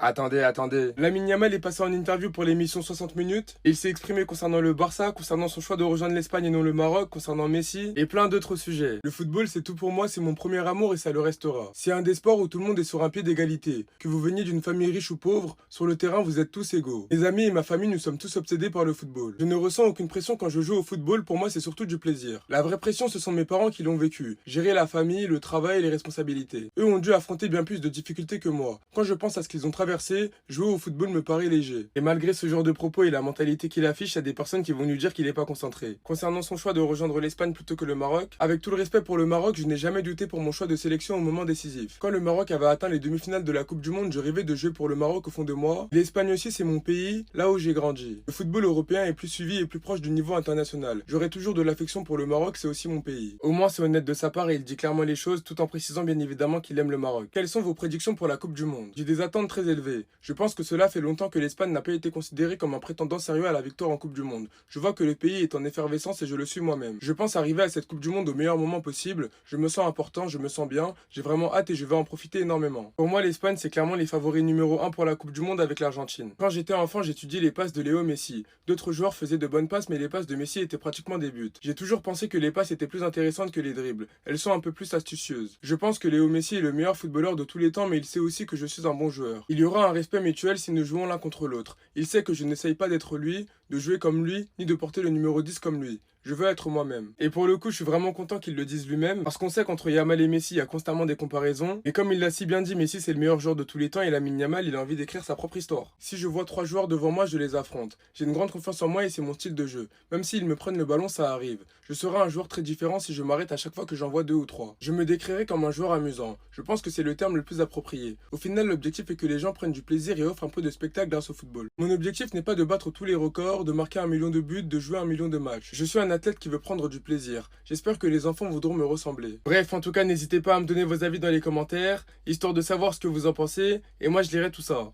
Attendez. Lamine Yamal est passé en interview pour l'émission 60 minutes. Il s'est exprimé concernant le Barça, concernant son choix de rejoindre l'Espagne et non le Maroc, concernant Messi et plein d'autres sujets. Le football, c'est tout pour moi, c'est mon premier amour et ça le restera. C'est un des sports où tout le monde est sur un pied d'égalité. Que vous veniez d'une famille riche ou pauvre, sur le terrain, vous êtes tous égaux. Mes amis et ma famille, nous sommes tous obsédés par le football. Je ne ressens aucune pression quand je joue au football, pour moi, c'est surtout du plaisir. La vraie pression, ce sont mes parents qui l'ont vécu. Gérer la famille, le travail et les responsabilités. Eux ont dû affronter bien plus de difficultés que moi. Quand je pense à ce qu'ils ont traversé, jouer au football me paraît léger. Et malgré ce genre de propos et la mentalité qu'il affiche, il y a des personnes qui vont lui dire qu'il n'est pas concentré. Concernant son choix de rejoindre l'Espagne plutôt que le Maroc, avec tout le respect pour le Maroc, je n'ai jamais douté pour mon choix de sélection au moment décisif. Quand le Maroc avait atteint les demi-finales de la Coupe du Monde, je rêvais de jouer pour le Maroc au fond de moi. L'Espagne aussi, c'est mon pays, là où j'ai grandi. Le football européen est plus suivi et plus proche du niveau international. J'aurai toujours de l'affection pour le Maroc, c'est aussi mon pays. Au moins, c'est honnête de sa part et il dit clairement les choses, tout en précisant bien évidemment qu'il aime le Maroc. Quelles sont vos prédictions pour la Coupe du Monde? J'ai des attentes très élevées. Je pense que cela fait longtemps que l'Espagne n'a pas été considérée comme un prétendant sérieux à la victoire en Coupe du Monde. Je vois que le pays est en effervescence et je le suis moi-même. Je pense arriver à cette Coupe du Monde au meilleur moment possible. Je me sens important, je me sens bien, j'ai vraiment hâte et je vais en profiter énormément. Pour moi, l'Espagne, c'est clairement les favoris numéro 1 pour la Coupe du Monde avec l'Argentine. Quand j'étais enfant, j'étudiais les passes de Léo Messi. D'autres joueurs faisaient de bonnes passes, mais les passes de Messi étaient pratiquement des buts. J'ai toujours pensé que les passes étaient plus intéressantes que les dribbles. Elles sont un peu plus astucieuses. Je pense que Léo Messi est le meilleur footballeur de tous les temps, mais il sait aussi que je suis un bon joueur. Il y aura un respect mutuel si nous jouons l'un contre l'autre. Il sait que je n'essaye pas d'être lui, de jouer comme lui, ni de porter le numéro 10 comme lui. Je veux être moi-même. Et pour le coup, je suis vraiment content qu'il le dise lui-même, parce qu'on sait qu'entre Yamal et Messi, il y a constamment des comparaisons. Et comme il l'a si bien dit, Messi c'est le meilleur joueur de tous les temps et Lamine Yamal, il a envie d'écrire sa propre histoire. Si je vois 3 joueurs devant moi, je les affronte. J'ai une grande confiance en moi et c'est mon style de jeu. Même s'ils me prennent le ballon, ça arrive. Je serai un joueur très différent si je m'arrête à chaque fois que j'en vois 2 ou 3. Je me décrirai comme un joueur amusant. Je pense que c'est le terme le plus approprié. Au final, l'objectif est que les gens prennent du plaisir et offrent un peu de spectacle grâce au football. Mon objectif n'est pas de battre tous les records, de marquer 1 million de buts, de jouer 1 million de matchs. Je suis un athlète qui veut prendre du plaisir. J'espère que les enfants voudront me ressembler. Bref, en tout cas, n'hésitez pas à me donner vos avis dans les commentaires, histoire de savoir ce que vous en pensez, et moi je lirai tout ça.